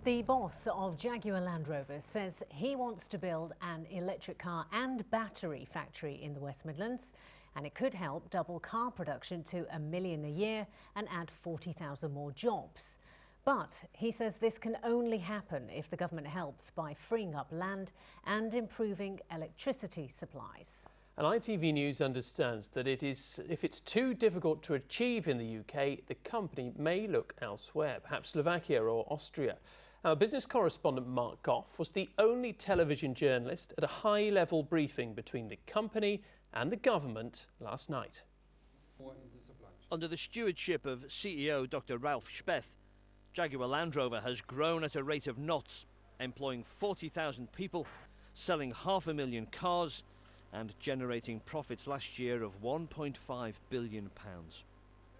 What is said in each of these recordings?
The boss of Jaguar Land Rover says he wants to build an electric car and battery factory in the West Midlands, and it could help double car production to 1 million a year and add 40,000 more jobs. But he says this can only happen if the government helps by freeing up land and improving electricity supplies. And ITV News understands that if it's too difficult to achieve in the UK, the company may look elsewhere, perhaps Slovakia or Austria. Our business correspondent Mark Goff was the only television journalist at a high-level briefing between the company and the government last night. Under the stewardship of CEO Dr. Ralph Speth, Jaguar Land Rover has grown at a rate of knots, employing 40,000 people, selling 500,000 cars and generating profits last year of £1.5 billion.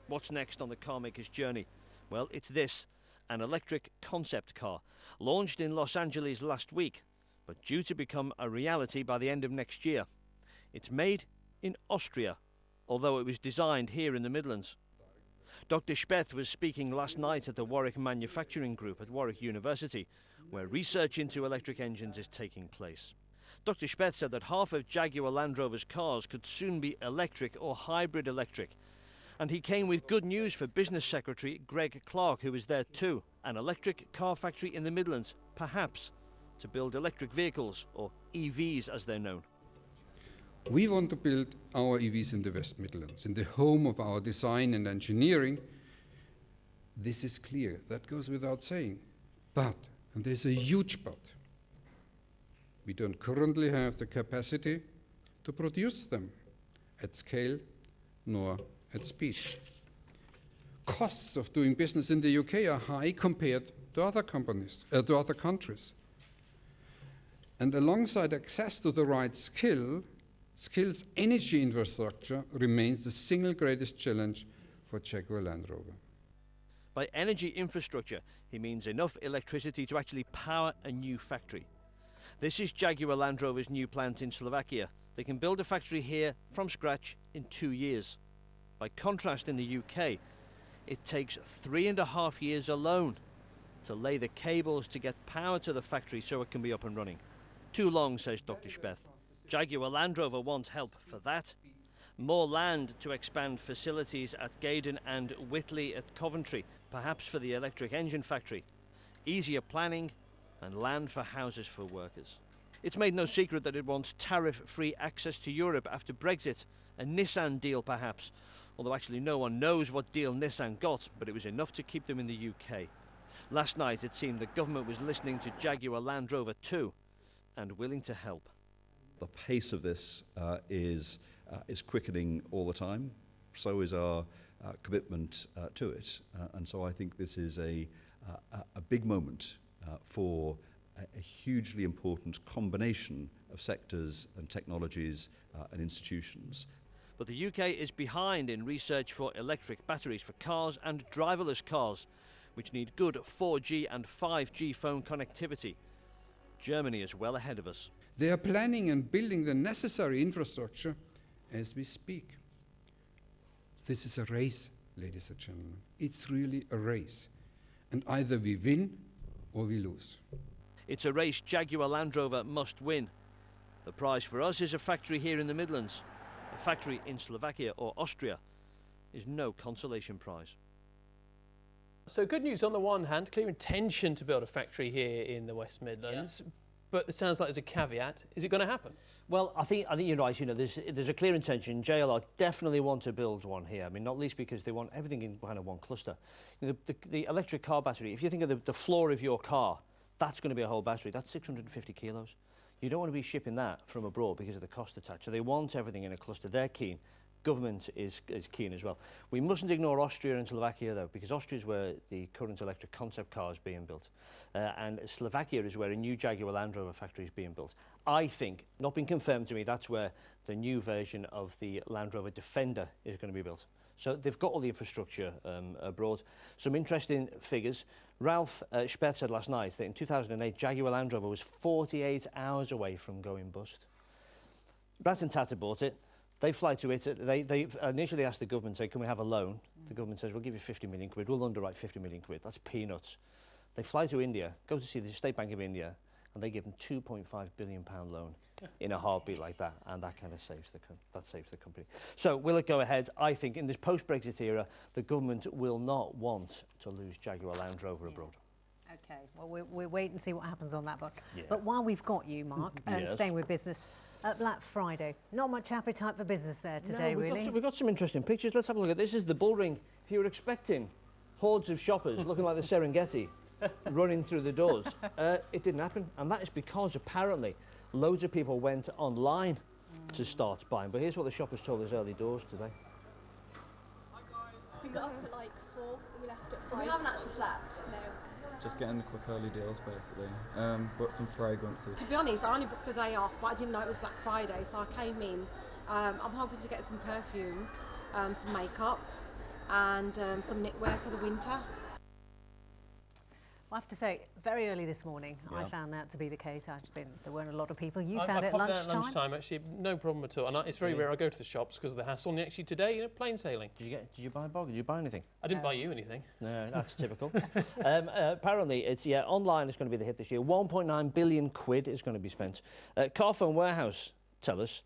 What's next on the carmaker's journey? Well, it's this, an electric concept car, launched in Los Angeles last week, but due to become a reality by the end of next year. It's made in Austria, although it was designed here in the Midlands. Dr. Speth was speaking last night at the Warwick Manufacturing Group at Warwick University, where research into electric engines is taking place. Dr. Speth said that half of Jaguar Land Rover's cars could soon be electric or hybrid electric. And he came with good news for Business Secretary Greg Clark, who was there too. An electric car factory in the Midlands, perhaps, to build electric vehicles, or EVs as they're known. We want to build our EVs in the West Midlands, in the home of our design and engineering. This is clear, that goes without saying. But, and there's a huge but, we don't currently have the capacity to produce them at scale nor at speed. Costs of doing business in the UK are high compared to other countries. And alongside access to the right skills, energy infrastructure remains the single greatest challenge for Jaguar Land Rover. By energy infrastructure, he means enough electricity to actually power a new factory. This is Jaguar Land Rover's new plant in Slovakia. They can build a factory here from scratch in 2 years. By contrast, in the UK, it takes 3.5 years alone to lay the cables to get power to the factory so it can be up and running. Too long, says Dr. Speth. Jaguar Land Rover wants help for that. More land to expand facilities at Gaydon and Whitley at Coventry, perhaps for the electric engine factory. Easier planning and land for houses for workers. It's made no secret that it wants tariff-free access to Europe after Brexit, a Nissan deal perhaps, although actually no one knows what deal Nissan got, but it was enough to keep them in the UK. Last night it seemed the government was listening to Jaguar Land Rover too, and willing to help. The pace of this is quickening all the time. So is our commitment to it, and so I think this is a big moment for a hugely important combination of sectors and technologies and institutions. But the UK is behind in research for electric batteries for cars and driverless cars, which need good 4G and 5G phone connectivity. Germany is well ahead of us. They are planning and building the necessary infrastructure as we speak. This is a race, ladies and gentlemen. It's really a race. And either we win or we lose. It's a race Jaguar Land Rover must win. The prize for us is a factory here in the Midlands. A factory in Slovakia or Austria is no consolation prize. So good news on the one hand, clear intention to build a factory here in the West Midlands, but it sounds like there's a caveat. Is it going to happen? Well, I think you're right. You know, there's a clear intention. JLR definitely want to build one here. I mean, not least because they want everything in kind of one cluster. You know, the electric car battery, if you think of the floor of your car, that's going to be a whole battery. That's 650 kilos. You don't want to be shipping that from abroad because of the cost attached. So they want everything in a cluster. They're keen. Government is keen as well. We mustn't ignore Austria and Slovakia though, because Austria is where the current electric concept car is being built, and Slovakia is where a new Jaguar Land Rover factory is being built. I think, not been confirmed to me, that's where the new version of the Land Rover Defender is going to be built. So they've got all the infrastructure abroad. Some interesting figures. Ralph Speth said last night that in 2008 Jaguar Land Rover was 48 hours away from going bust. Ratan Tata bought it. They fly to it. They initially asked the government, say, can we have a loan? The government says, we'll give you 50 million quid. We'll underwrite 50 million quid. That's peanuts. They fly to India, go to see the State Bank of India, and they give them £2.5 billion loan in a heartbeat like that, and that kind of saves the company. So will it go ahead? I think in this post-Brexit era, the government will not want to lose Jaguar Land Rover abroad. Okay, well, we'll wait and see what happens on that book. Yeah. But while we've got you, Mark, and Yes. staying with business, Black Friday, not much appetite for business there today, No, really. we've got some interesting pictures. Let's have a look at this. This is the bull ring. If you were expecting hordes of shoppers looking like the Serengeti running through the doors, it didn't happen. And that is because apparently loads of people went online to start buying. But here's what the shoppers told us early doors today. We got up at like 4 and we left at 5. We haven't actually slept. No. Just getting the quick early deals basically. Bought some fragrances. To be honest, I only booked the day off, but I didn't know it was Black Friday, so I came in. I'm hoping to get some perfume, some makeup, and some knitwear for the winter. I have to say, very early this morning, I Yeah. found that to be the case. I just think there weren't a lot of people. You I found it at popped out lunchtime? at lunchtime, actually, no problem at all. And it's very rare I go to the shops because of the hassle. And actually today, plain sailing. Did you buy a bog? Did you buy anything? I didn't buy you anything. No, that's typical. Apparently, it's online is going to be the hit this year. 1.9 billion quid is going to be spent. Carphone Warehouse tell us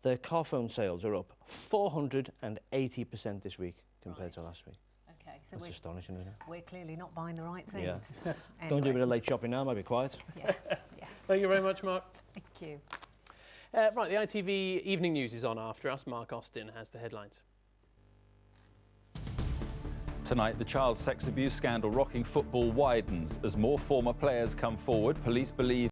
the Carphone sales are up 480% this week compared to last week. Okay, so That's astonishing, isn't it? we're clearly not buying the right Yeah. things. Don't do a Anyway, bit of late shopping now, might be quiet. yeah, yeah, Thank you very much, Mark. thank you. Right, the ITV Evening News is on after us. Mark Austin has the headlines. Tonight, the child sex abuse scandal rocking football widens. As more former players come forward, police believe